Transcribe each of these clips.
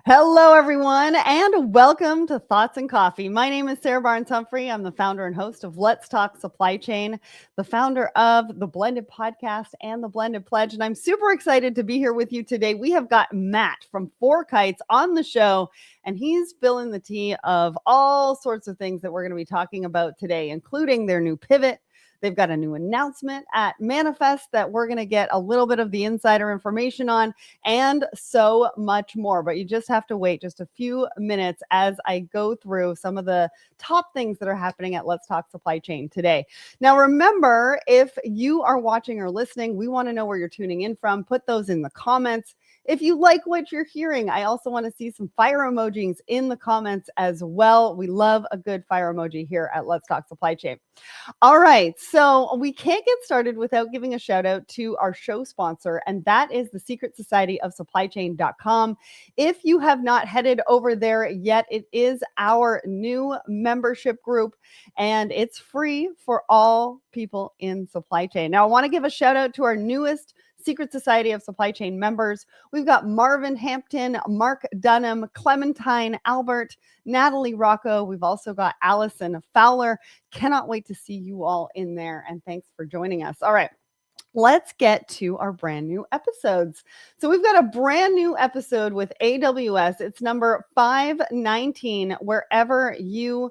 Hello, everyone, and welcome to Thoughts and Coffee. My name is Sarah Barnes-Humphrey. I'm the founder and host of Let's Talk Supply Chain, the founder of the Blended Podcast and the Blended Pledge, and I'm super excited to be here with you today. We have got Matt from FourKites on the show, and he's spilling the tea of all sorts of things that we're going to be talking about today, including their new pivot. They've got a new announcement at Manifest that we're going to get a little bit of the insider information on, and so much more. But you just have to wait just a few minutes as I go through some of the top things that are happening at Let's Talk Supply Chain today. Now, remember, if you are watching or listening, we want to know where you're tuning in from. Put those in the comments. If you like what you're hearing, I also want to see some fire emojis in the comments as well. We love a good fire emoji here at Let's Talk Supply Chain. All right, so we can't get started without giving a shout out to our show sponsor, and that is the Secret Society of Supplychain.com. If you have not headed over there yet, it is our new membership group, and it's free for all people in supply chain. Now, I want to give a shout out to our newest Secret Society of Supply Chain members. We've got Marvin Hampton, Mark Dunham, Clementine Albert, Natalie Rocco. We've also got Allison Fowler. Cannot wait to see you all in there, and thanks for joining us. All right, let's get to our brand new episodes. So we've got a brand new episode with AWS. It's number 519, wherever you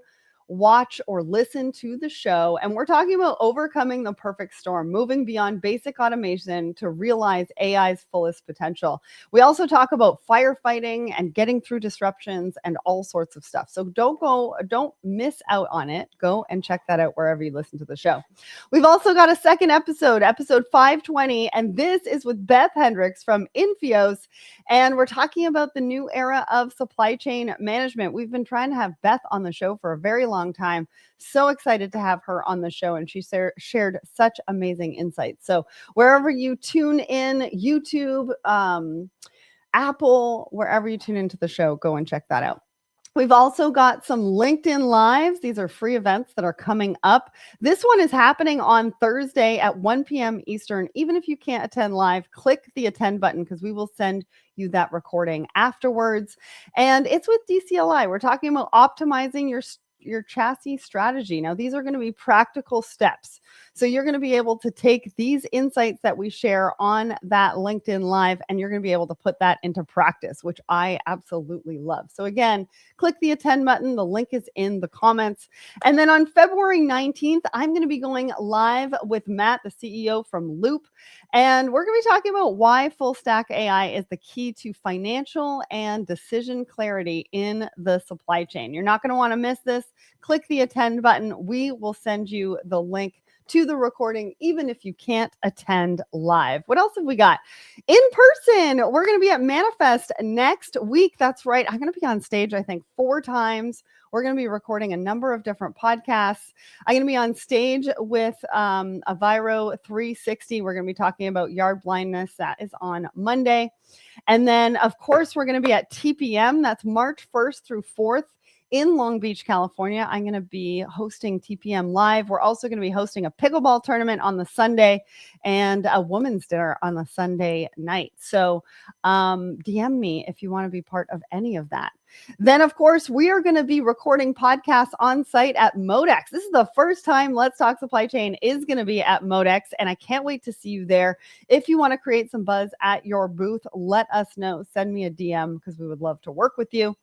watch or listen to the show. And we're talking about overcoming the perfect storm, moving beyond basic automation to realize AI's fullest potential. We also talk about firefighting and getting through disruptions and all sorts of stuff. So don't miss out on it. Go and check that out wherever you listen to the show. We've also got a second episode 520, and this is with Beth Hendricks from Infios, and we're talking about the new era of supply chain management. We've been trying to have Beth on the show for a very long time. So excited to have her on the show, and she shared such amazing insights. So wherever you tune in, YouTube, Apple, wherever you tune into the show, go and check that out. We've also got some LinkedIn Lives. These are free events that are coming up. This one is happening on Thursday at 1 p.m. Eastern. Even if you can't attend live, click the attend button because we will send you that recording afterwards. And it's with DCLI. We're talking about optimizing your chassis strategy. Now, these are going to be practical steps. So you're going to be able to take these insights that we share on that LinkedIn Live, and you're going to be able to put that into practice, which I absolutely love. So again, click the attend button. The link is in the comments. And then on February 19th, I'm going to be going live with Matt, the CEO from Loop. And we're going to be talking about why full stack AI is the key to financial and decision clarity in the supply chain. You're not going to want to miss this. Click the attend button. We will send you the link to the recording, even if you can't attend live. What else have we got? In person, we're going to be at Manifest next week. That's right. I'm going to be on stage, I think, 4 times. We're going to be recording a number of different podcasts. I'm going to be on stage with Aviro 360. We're going to be talking about yard blindness. That is on Monday. And then, of course, we're going to be at TPM. That's March 1st through 4th. In Long Beach, California. I'm going to be hosting TPM Live. We're also going to be hosting a pickleball tournament on the Sunday and a women's dinner on the Sunday night. So DM me if you want to be part of any of that. Then, of course, we are going to be recording podcasts on site at Modex. This is the first time Let's Talk Supply Chain is going to be at Modex, and I can't wait to see you there. If you want to create some buzz at your booth, let us know. Send me a DM because we would love to work with you.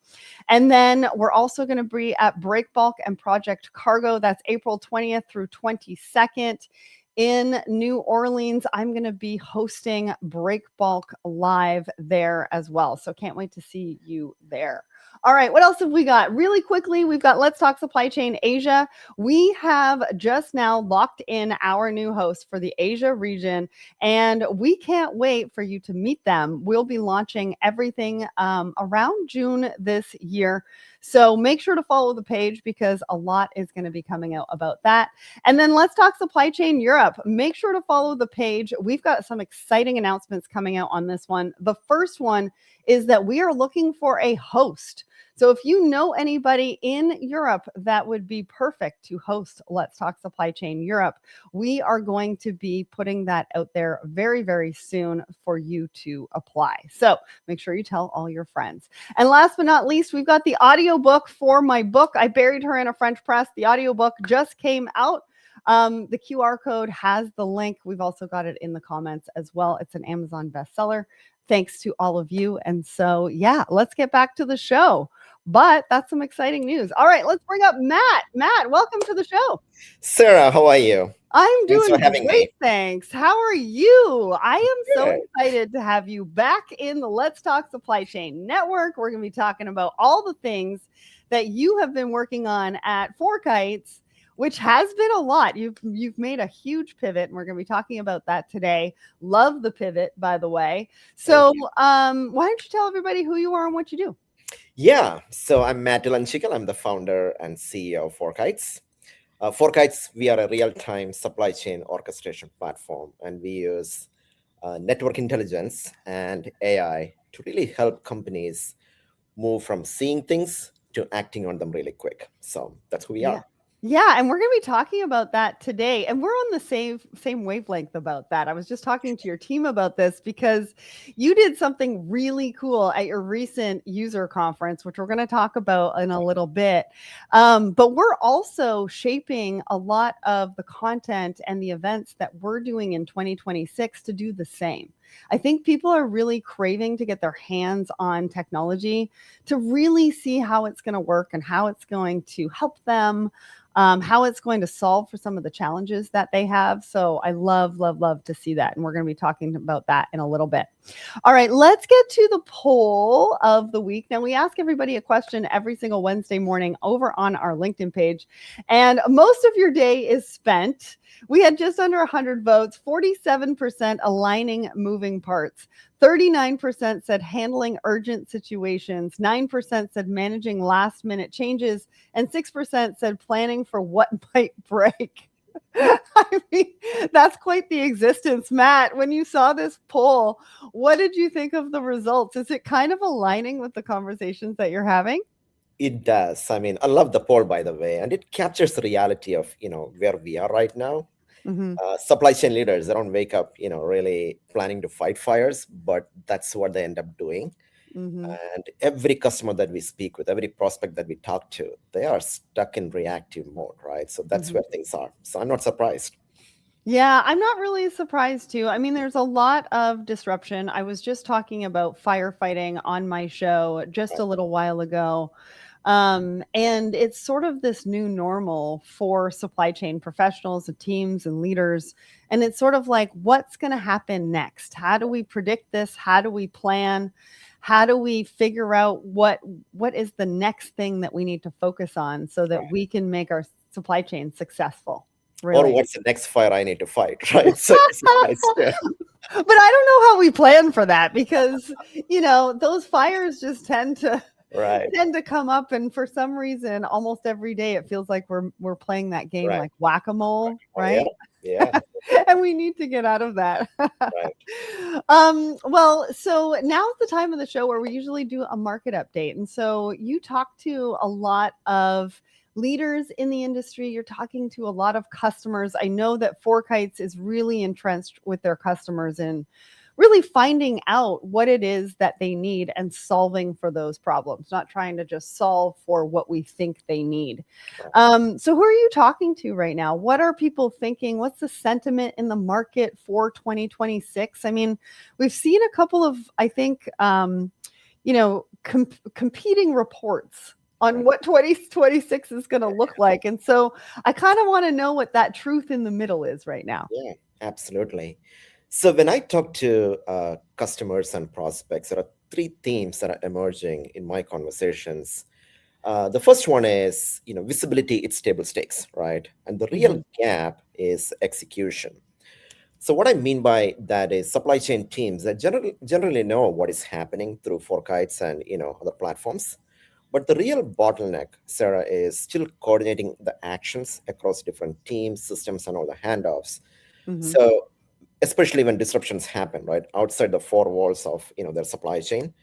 And then we're also going to be at Breakbulk and Project Cargo. That's April 20th through 22nd. In New Orleans, I'm going to be hosting Breakbulk Live there as well. So can't wait to see you there. All right, what else have we got? Really quickly, we've got Let's Talk Supply Chain Asia. We have just now locked in our new host for the Asia region, and we can't wait for you to meet them. We'll be launching everything around June this year. So make sure to follow the page because a lot is going to be coming out about that. And then Let's Talk Supply Chain Europe. Make sure to follow the page. We've got some exciting announcements coming out on this one. The first one is that we are looking for a host. So if you know anybody in Europe that would be perfect to host Let's Talk Supply Chain Europe, we are going to be putting that out there very, very soon for you to apply. So make sure you tell all your friends. And last but not least, we've got the audiobook for my book, I Buried Her in a French Press. The audiobook just came out. The QR code has the link. We've also got it in the comments as well. It's an Amazon bestseller. Thanks to all of you. And so, yeah, let's get back to the show. But that's some exciting news. All right, let's bring up Matt. Matt, welcome to the show. Sarah, how are you? I'm Thanks doing for having great, me. thanks. How are you? I am so Good. excited to have you back in the Let's Talk Supply Chain Network. We're going to be talking about all the things that you have been working on at FourKites, which has been a lot. You've made a huge pivot, and we're going to be talking about that today. Love the pivot, by the way. So, why don't you tell everybody who you are and what you do? Yeah, so I'm Matt Elenjickal. I'm the founder and CEO of FourKites. FourKites, we are a real-time supply chain orchestration platform, and we use network intelligence and AI to really help companies move from seeing things to acting on them really quick. So that's who we Yeah. are. Yeah, and we're going to be talking about that today. And we're on the same wavelength about that. I was just talking to your team about this because you did something really cool at your recent user conference, which we're going to talk about in a little bit. But we're also shaping a lot of the content and the events that we're doing in 2026 to do the same. I think people are really craving to get their hands on technology to really see how it's going to work and how it's going to help them, how it's going to solve for some of the challenges that they have. So I love to see that. And we're going to be talking about that in a little bit. All right, let's get to the poll of the week. Now, we ask everybody a question every single Wednesday morning over on our LinkedIn page. And most of your day is spent. We had just under 100 votes, 47% aligning moving parts. 39% said handling urgent situations, 9% said managing last minute changes, and 6% said planning for what might break. I mean, that's quite the existence. Matt, when you saw this poll, what did you think of the results? Is it kind of aligning with the conversations that you're having? It does. I mean, I love the poll, by the way, and it captures the reality of, where we are right now. Mm-hmm. Supply chain leaders, they don't wake up, really planning to fight fires, but that's what they end up doing. Mm-hmm. And every customer that we speak with, every prospect that we talk to, they are stuck in reactive mode, right? So that's where things are. So I'm not surprised. Yeah, I'm not really surprised too. I mean, there's a lot of disruption. I was just talking about firefighting on my show just a little while ago. And it's sort of this new normal for supply chain professionals and teams and leaders. And it's sort of like, what's going to happen next? How do we predict this? How do we plan? How do we figure out what is the next thing that we need to focus on so that we can make our supply chain successful? Or Really. what's the next fire I need to fight, right? So yeah. But I don't know how we plan for that because, those fires just tend to Right. come up, and for some reason almost every day it feels like we're playing that game Right. like whack-a-mole, Oh, yeah. right? Yeah. And we need to get out of that. Right. Well, so now's the time of the show where we usually do a market update. And so you talk to a lot of leaders in the industry. You're talking to a lot of customers. I know that FourKites is really entrenched with their customers in really finding out what it is that they need and solving for those problems, not trying to just solve for what we think they need. So who are you talking to right now? What are people thinking? What's the sentiment in the market for 2026? I mean, we've seen a couple of, I think, competing reports on what 2026 is going to look like. And so I kind of want to know what that truth in the middle is right now. Yeah, absolutely. So when I talk to customers and prospects, there are three themes that are emerging in my conversations. The first one is, visibility, it's table stakes, right? And the real gap is execution. So what I mean by that is supply chain teams that generally know what is happening through FourKites and other platforms. But the real bottleneck, Sarah, is still coordinating the actions across different teams, systems, and all the handoffs. So especially when disruptions happen, right, outside the four walls of their supply chain.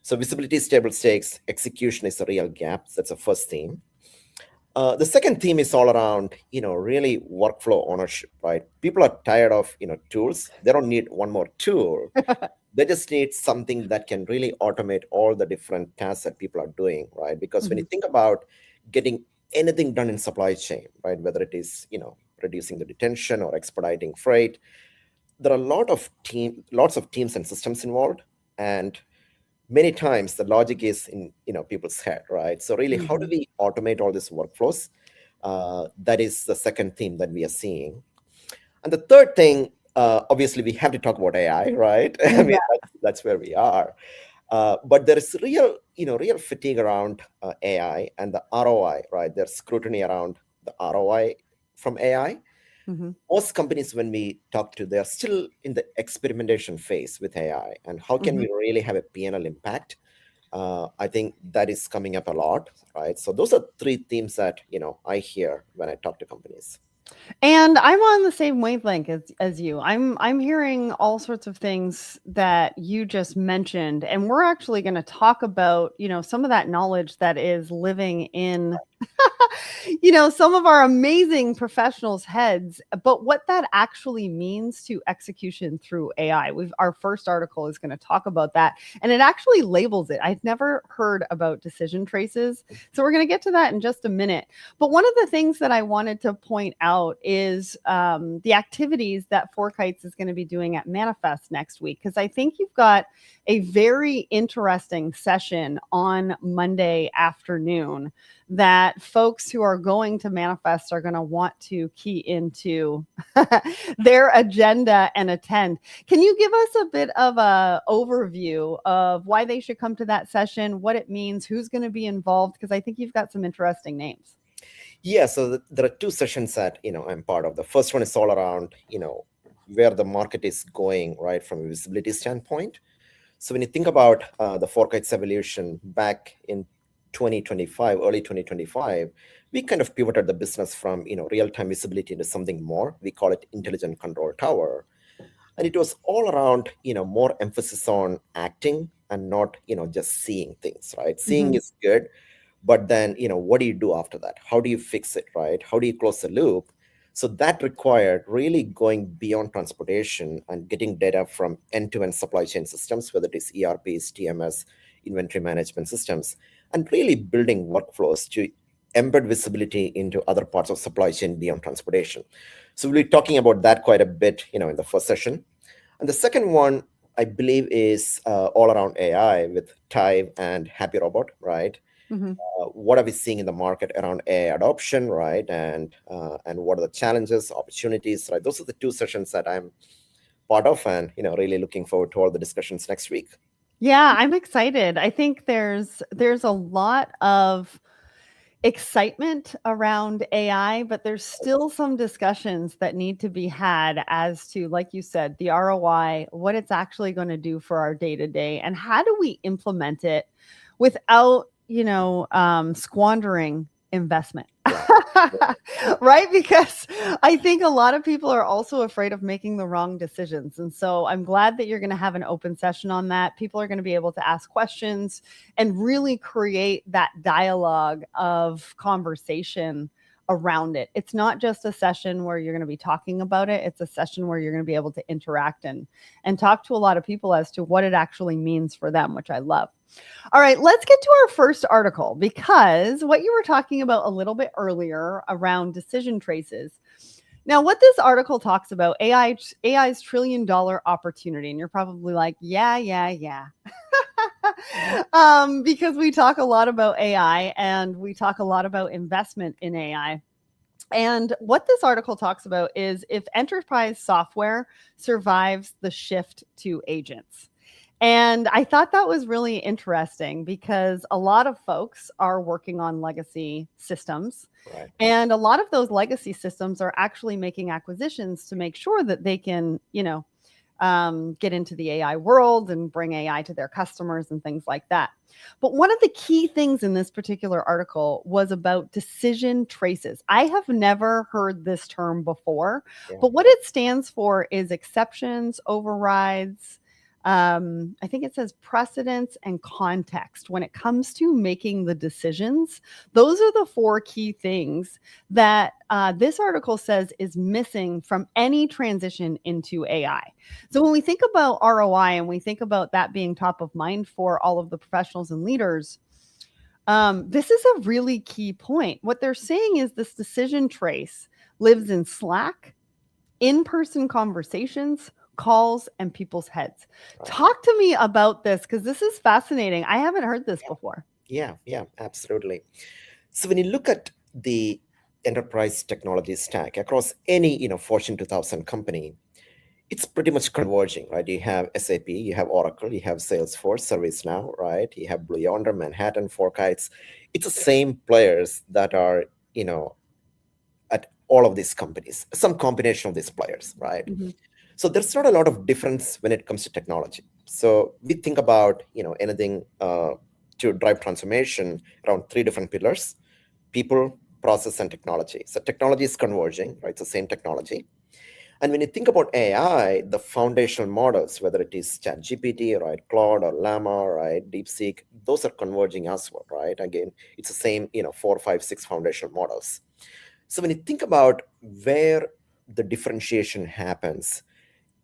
So visibility is table stakes, execution is a real gap. That's the first theme. The second theme is all around, really workflow ownership, right? People are tired of, tools. They don't need one more tool. They just need something that can really automate all the different tasks that people are doing, right? Because when you think about getting anything done in supply chain, right, whether it is, reducing the detention or expediting freight, there are lots of teams and systems involved, and many times the logic is in people's head, right? So really, how do we automate all these workflows? That is the second theme that we are seeing. And the third thing, obviously, we have to talk about AI, right? I mean, that's where we are. But there is real fatigue around AI and the ROI, right? There's scrutiny around the ROI from AI. Most companies, when we talk to, they're still in the experimentation phase with AI, and how can we really have a P&L impact? I think that is coming up a lot, right? So those are three themes that I hear when I talk to companies. And I'm on the same wavelength as you. I'm hearing all sorts of things that you just mentioned, and we're actually going to talk about, some of that knowledge that is living in some of our amazing professionals' heads, but what that actually means to execution through AI. Our first article is going to talk about that, and it actually labels it. I've never heard about decision traces, so we're going to get to that in just a minute. But one of the things that I wanted to point out is the activities that FourKites is going to be doing at Manifest next week, because I think you've got a very interesting session on Monday afternoon that folks who are going to Manifest are going to want to key into their agenda and attend. Can you give us a bit of an overview of why they should come to that session, what it means, who's going to be involved? Because I think you've got some interesting names. Yeah, so there are two sessions that I'm part of. The first one is all around where the market is going, right, from a visibility standpoint. So when you think about the FourKites evolution back in 2025, early 2025, we kind of pivoted the business from real-time visibility into something more. We call it intelligent control tower, and it was all around more emphasis on acting and not just seeing things, right? Seeing is good, but then what do you do after that? How do you fix it, right? How do you close the loop? So that required really going beyond transportation and getting data from end-to-end supply chain systems, whether it is ERPs, TMS, inventory management systems, and really building workflows to embed visibility into other parts of supply chain beyond transportation. So we'll be talking about that quite a bit in the first session. And the second one, I believe, is all around AI with Tive and Happy Robot, right? What are we seeing in the market around AI adoption, right? And what are the challenges, opportunities, right? Those are the two sessions that I'm part of, and really looking forward to all the discussions next week. Yeah, I'm excited. I think there's a lot of excitement around AI, but there's still some discussions that need to be had as to, like you said, the ROI, what it's actually going to do for our day to day, and how do we implement it without, squandering investment. Right? Because I think a lot of people are also afraid of making the wrong decisions. And so I'm glad that you're going to have an open session on that. People are going to be able to ask questions and really create that dialogue of conversation around it. It's not just a session where you're going to be talking about it. It's a session where you're going to be able to interact and talk to a lot of people as to what it actually means for them, which I love. All right, let's get to our first article, because what you were talking about a little bit earlier around decision traces. Now, what this article talks about, AI's $1 trillion opportunity, and you're probably like, yeah. Because we talk a lot about AI and we talk a lot about investment in AI. And what this article talks about is if enterprise software survives the shift to agents. And I thought that was really interesting because a lot of folks are working on legacy systems. Right. And a lot of those legacy systems are actually making acquisitions to make sure that they can, get into the AI world and bring AI to their customers and things like that. But one of the key things in this particular article was about decision traces. I have never heard this term before, but what it stands for is exceptions, overrides, I think it says precedence and context when it comes to making the decisions. Those are the four key things that this article says is missing from any transition into AI. So when we think about ROI and we think about that being top of mind for all of the professionals and leaders, this is a really key point. What they're saying is this decision trace lives in Slack, in-person conversations, calls, and people's heads. Right. Talk to me about this because this is fascinating. I haven't heard this before. Yeah, absolutely. So when you look at the enterprise technology stack across any Fortune 2000 company, it's pretty much converging, right? You have SAP, you have Oracle, you have Salesforce, ServiceNow, right? You have Blue Yonder, Manhattan, FourKites. It's the same players that are at all of these companies, some combination of these players, right? Mm-hmm. So there's not a lot of difference when it comes to technology. So we think about anything to drive transformation around three different pillars: people, process, and technology. So technology is converging, right? It's the same technology. And when you think about AI, the foundational models, whether it is ChatGPT, right, Claude or Llama, right, DeepSeek, those are converging as well, right? Again, it's the same, 4, 5, 6 foundational models. So when you think about where the differentiation happens,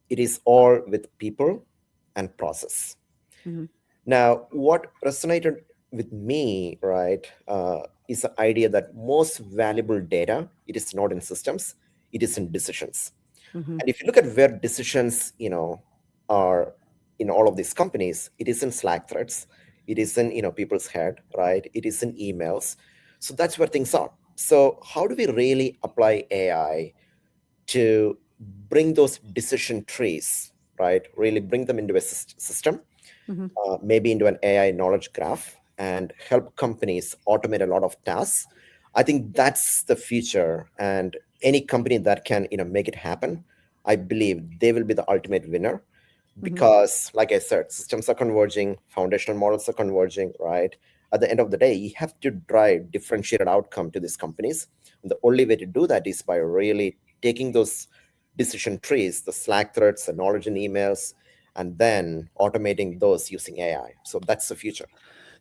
it is all with people and process. Mm-hmm. Now, what resonated with me, right, is the idea that most valuable data, it is not in systems, it is in decisions. Mm-hmm. And if you look at where decisions, are in all of these companies, it is in Slack threads, it is in, people's head, right? It is in emails. So that's where things are. So how do we really apply AI to bring those decision trees, right? Really bring them into a system, Mm-hmm. maybe into an AI knowledge graph, and help companies automate a lot of tasks. I think that's the future, and any company that can make it happen, I believe they will be the ultimate winner. Mm-hmm. Because like I said, systems are converging, foundational models are converging, right? At the end of the day, you have to drive differentiated outcome to these companies. And the only way to do that is by really taking those decision trees, the Slack threads, the knowledge in emails, and then automating those using AI. So that's the future.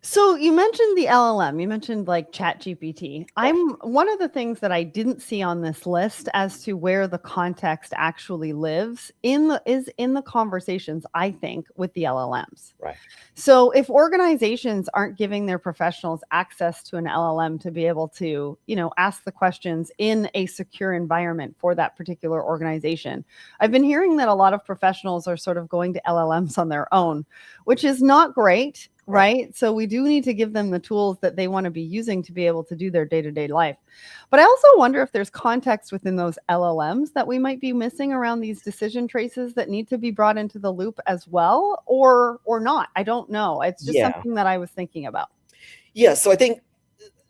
So you mentioned the LLM. You mentioned like ChatGPT. I'm one of the things that I didn't see on this list as to where the context actually lives is in the conversations, I think, with the LLMs. Right. So if organizations aren't giving their professionals access to an LLM to be able to, ask the questions in a secure environment for that particular organization, I've been hearing that a lot of professionals are sort of going to LLMs on their own, which is not great. Right. So we do need to give them the tools that they want to be using to be able to do their day-to-day life. But I also wonder if there's context within those LLMs that we might be missing around these decision traces that need to be brought into the loop as well, or not. I don't know. It's just Yeah. something that I was thinking about. Yeah. So I think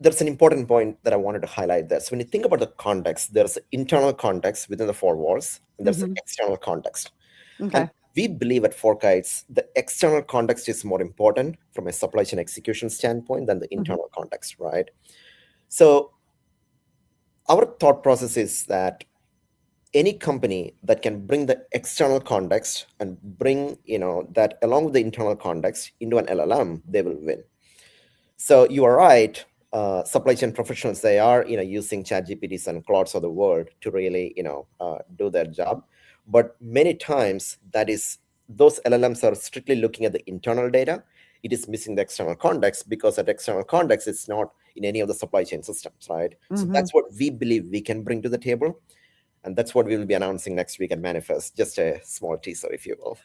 there's an important point that I wanted to highlight there. So when you think about the context, there's internal context within the four walls, and there's an external context. Okay. And we believe at FourKites, the external context is more important from a supply chain execution standpoint than the internal context, right? So our thought process is that any company that can bring the external context and bring, that along with the internal context into an LLM, they will win. So you are right. Supply chain professionals, they are, using ChatGPTs and Claudes of the world to really, do their job. But many times those LLMs are strictly looking at the internal data. It is missing the external context because that external context is not in any of the supply chain systems, right? So that's what we believe we can bring to the table. And that's what we will be announcing next week at Manifest. Just a small teaser, if you will.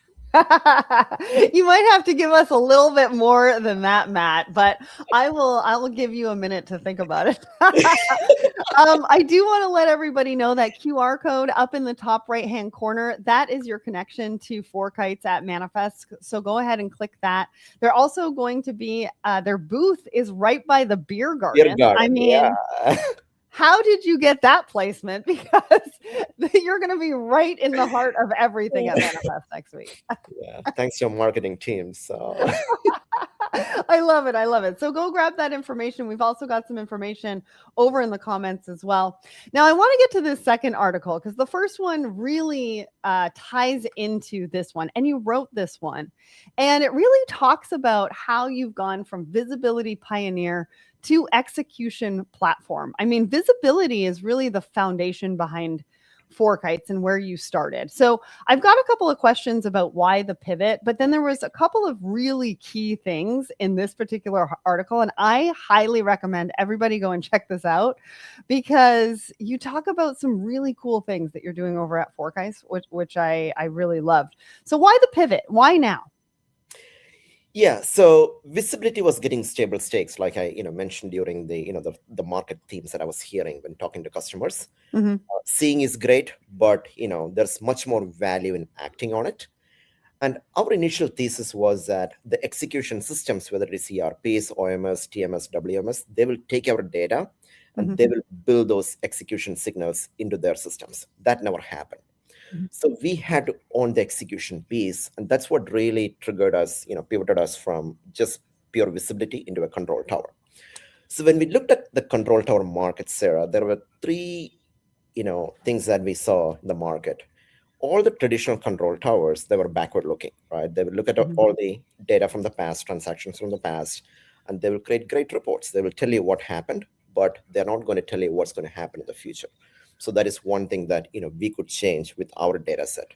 You might have to give us a little bit more than that, Matt, but I will give you a minute to think about it. I do want to let everybody know that QR code up in the top right-hand corner, that is your connection to FourKites at Manifest. So go ahead and click that. They're also going to be, their booth is right by the beer garden. I mean, yeah. How did you get that placement? Because you're going to be right in the heart of everything at Manifest next week. Yeah, thanks to your marketing team. So I love it. I love it. So go grab that information. We've also got some information over in the comments as well. Now, I want to get to this second article because the first one really ties into this one. And you wrote this one. And it really talks about how you've gone from visibility pioneer to execution platform. I mean, visibility is really the foundation behind FourKites and where you started. So I've got a couple of questions about why the pivot, but then there was a couple of really key things in this particular article. And I highly recommend everybody go and check this out because you talk about some really cool things that you're doing over at FourKites, which I really loved. So why the pivot? Why now? Yeah, so visibility was getting stable stakes, like I mentioned during the market themes that I was hearing when talking to customers. Mm-hmm. Seeing is great, but there's much more value in acting on it. And our initial thesis was that the execution systems, whether it is ERPs, OMS, TMS, WMS, they will take our data and they will build those execution signals into their systems. That never happened. So we had to own the execution piece, and that's what really triggered us, pivoted us from just pure visibility into a control tower. So when we looked at the control tower market, Sarah, there were three, things that we saw in the market. All the traditional control towers, they were backward looking, right? They would look at all the data from the past, transactions from the past, and they will create great reports. They will tell you what happened, but they're not going to tell you what's going to happen in the future. So that is one thing that we could change with our data set.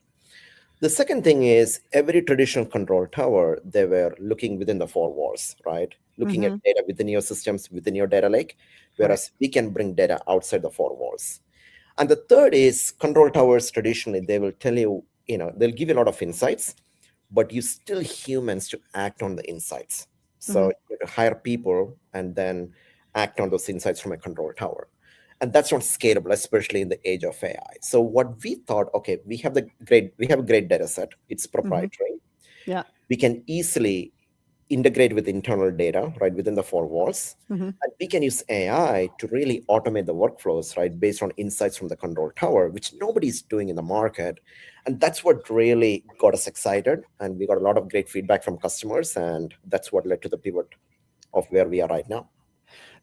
The second thing is every traditional control tower, they were looking within the four walls, right? Looking at data within your systems, within your data lake, whereas we can bring data outside the four walls. And the third is control towers traditionally, they will tell you, they'll give you a lot of insights, but you still humans to act on the insights. So you have to hire people and then act on those insights from a control tower. And that's not scalable, especially in the age of AI. So what we thought, okay, we have a great data set. It's proprietary. Yeah. We can easily integrate with internal data, right, within the four walls. And we can use AI to really automate the workflows, right, based on insights from the control tower, which nobody's doing in the market. And that's what really got us excited. And we got a lot of great feedback from customers. And that's what led to the pivot of where we are right now.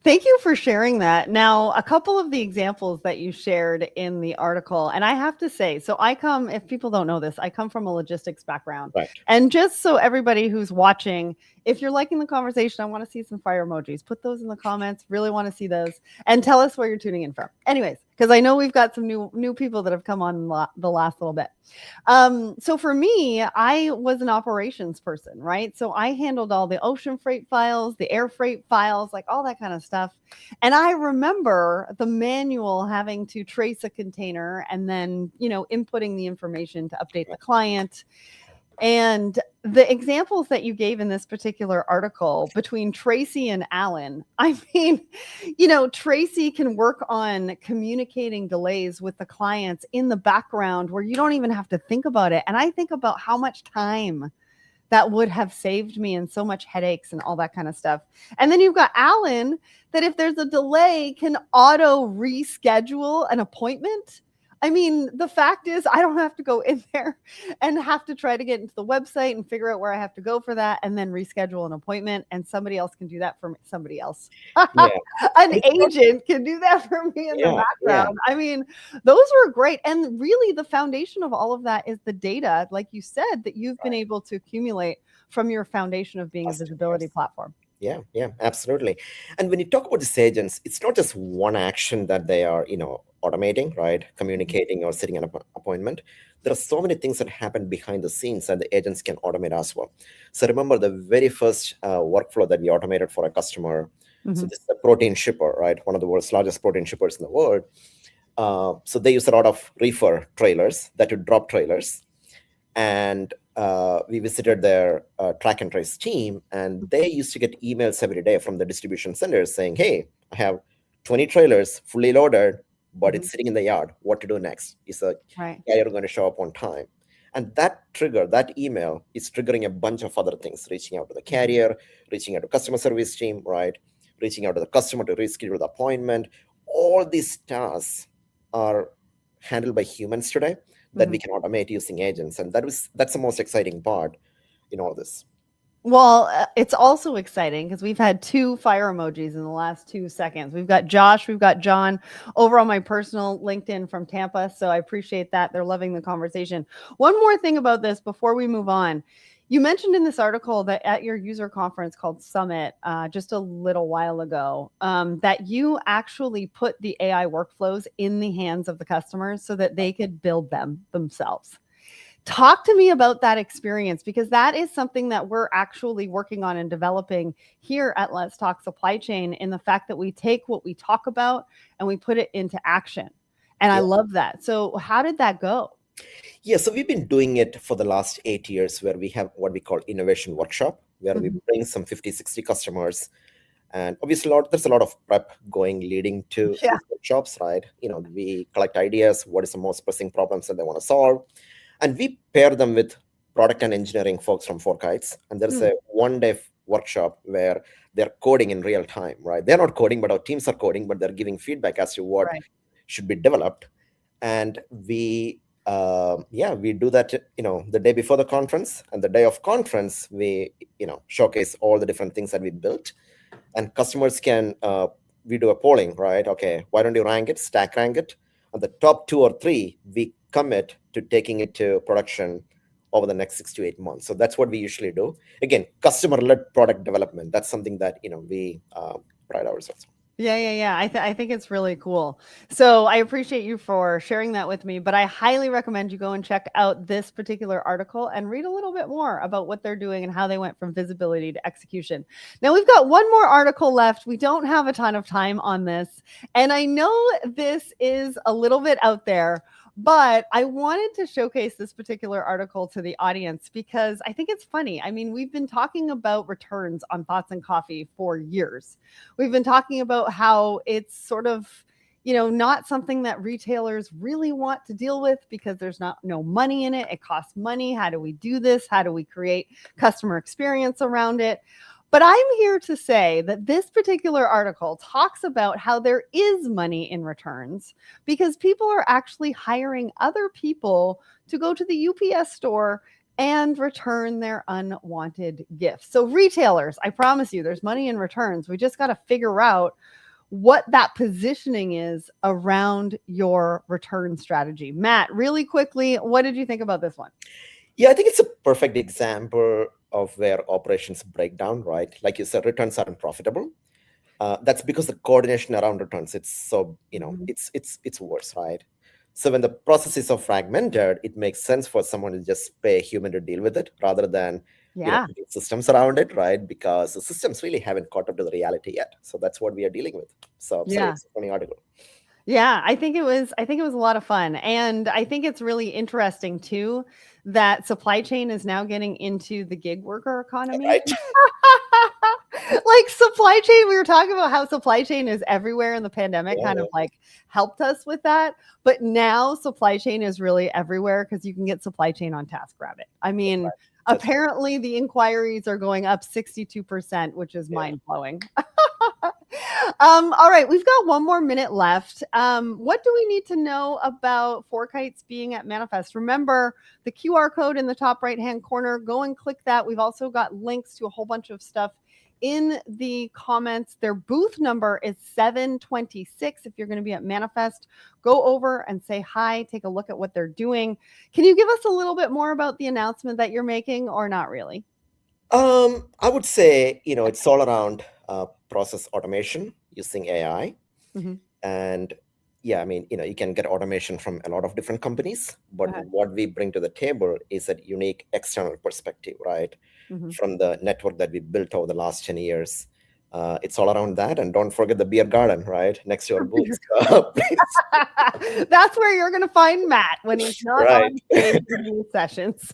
Thank you for sharing that. Now, a couple of the examples that you shared in the article, and I have to say, so if people don't know this, I come from a logistics background. Right. And just so everybody who's watching, if you're liking the conversation, I want to see some fire emojis. Put those in the comments. Really want to see those. And tell us where you're tuning in from. Anyways, because I know we've got some new people that have come on the last little bit. So for me, I was an operations person, right? So I handled all the ocean freight files, the air freight files, like all that kind of stuff. And I remember the manual having to trace a container and then, inputting the information to update the client. And the examples that you gave in this particular article between Tracy and Alan, I mean, Tracy can work on communicating delays with the clients in the background where you don't even have to think about it. And I think about how much time that would have saved me and so much headaches and all that kind of stuff. And then you've got Alan that if there's a delay can auto reschedule an appointment. I mean, the fact is I don't have to go in there and have to try to get into the website and figure out where I have to go for that and then reschedule an appointment. And somebody else can do that for me. Somebody else. Yeah. An agent can do that for me in the background. I mean, those were great. And really the foundation of all of that is the data, like you said, that you've been able to accumulate from your foundation of being a visibility platform. Yeah, absolutely. And when you talk about these agents, it's not just one action that they are, automating, right? Communicating or setting an appointment. There are so many things that happen behind the scenes that the agents can automate as well. So remember the very first workflow that we automated for a customer. So this is a protein shipper, right? One of the world's largest protein shippers in the world. So they use a lot of reefer trailers that would drop trailers. And we visited their track and trace team, and they used to get emails every day from the distribution centers saying, hey, I have 20 trailers fully loaded, but it's sitting in the yard. What to do next? Is the carrier going to show up on time? And that email is triggering a bunch of other things, reaching out to the carrier, reaching out to customer service team, right? Reaching out to the customer to reschedule the appointment. All these tasks are handled by humans today that we can automate using agents. And that's the most exciting part in all this. Well, it's also exciting because we've had 2 fire emojis in the last 2 seconds. We've got Josh, we've got John over on my personal LinkedIn from Tampa. So I appreciate that. They're loving the conversation. One more thing about this before we move on. You mentioned in this article that at your user conference called Summit just a little while ago, that you actually put the AI workflows in the hands of the customers so that they could build them themselves. Talk to me about that experience because that is something that we're actually working on and developing here at Let's Talk Supply Chain in the fact that we take what we talk about and we put it into action. And I Yeah. love that. So how did that go? Yeah, so we've been doing it for the last 8 years where we have what we call innovation workshop, where we Mhm. bring some 50, 60 customers. And obviously, there's a lot of prep leading to Yeah. these workshops, right? We collect ideas, what is the most pressing problems that they want to solve, and we pair them with product and engineering folks from FourKites. And there's Mm. a one-day workshop where they're coding in real time, right? They're not coding, but our teams are coding, but they're giving feedback as to what Right. should be developed. And we do that, the day before the conference, and the day of conference, we, showcase all the different things that we built, and customers can we do a polling, right? Okay, why don't you stack rank it, on the top 2 or 3 we commit to taking it to production over the next 6 to 8 months. So that's what we usually do. Again, customer-led product development, that's something that we pride ourselves on. Yeah. I think it's really cool. So I appreciate you for sharing that with me, but I highly recommend you go and check out this particular article and read a little bit more about what they're doing and how they went from visibility to execution. Now we've got one more article left. We don't have a ton of time on this. And I know this is a little bit out there, but I wanted to showcase this particular article to the audience because I think it's funny. I mean, we've been talking about returns on Thoughts and Coffee for years. We've been talking about how it's sort of, not something that retailers really want to deal with because there's no money in it. It costs money. How do we do this? How do we create customer experience around it? But I'm here to say that this particular article talks about how there is money in returns because people are actually hiring other people to go to the UPS store and return their unwanted gifts. So, retailers, I promise you, there's money in returns. We just got to figure out what that positioning is around your return strategy. Matt, really quickly, what did you think about this one? Yeah, I think it's a perfect example of where operations break down, right? Like you said, returns aren't profitable. That's because the coordination around returns, it's so, Mhm. it's worse, right? So when the processes are fragmented, it makes sense for someone to just pay a human to deal with it rather than, Yeah. putting systems around it, right? Because the systems really haven't caught up to the reality yet. So that's what we are dealing with. So sorry, Yeah. it's a funny article. Yeah, I think it was a lot of fun. And I think it's really interesting too that supply chain is now getting into the gig worker economy. Right? Like supply chain, we were talking about how supply chain is everywhere and the pandemic Yeah, kind yeah, of like helped us with that. But now supply chain is really everywhere because you can get supply chain on TaskRabbit. I that's mean, right. That's right. apparently the inquiries are going up 62%, which is Yeah. mind blowing. All right, we've got one more minute left. What do we need to know about FourKites being at Manifest? Remember the QR code in the top right hand corner. Go and click that. We've also got links to a whole bunch of stuff in the comments. Their booth number is 726. If you're going to be at Manifest, go over and say hi, take a look at what they're doing. Can you give us a little bit more about the announcement that you're making, or not really? I would say, it's all around process automation using AI. Mhm. And yeah, I mean, you can get automation from a lot of different companies, Go but ahead. what we bring to the table is a unique external perspective, right? Mhm. From the network that we built over the last 10 years. It's all around that. And don't forget the beer garden, right? Next to your booth. Please. That's where you're going to find Matt when he's not Right. on stage in these sessions.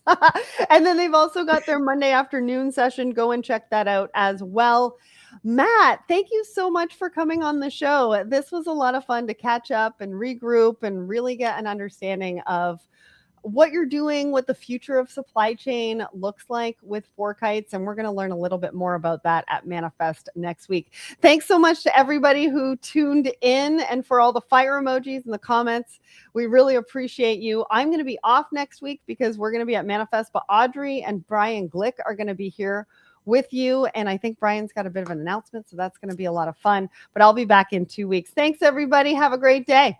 And then they've also got their Monday afternoon session. Go and check that out as well. Matt, thank you so much for coming on the show. This was a lot of fun to catch up and regroup and really get an understanding of what you're doing, what the future of supply chain looks like with FourKites. And we're going to learn a little bit more about that at Manifest next week. Thanks so much to everybody who tuned in and for all the fire emojis in the comments. We really appreciate you. I'm going to be off next week because we're going to be at Manifest, but Audrey and Brian Glick are going to be here with you. And I think Brian's got a bit of an announcement, so that's going to be a lot of fun. But I'll be back in 2 weeks. Thanks, everybody. Have a great day.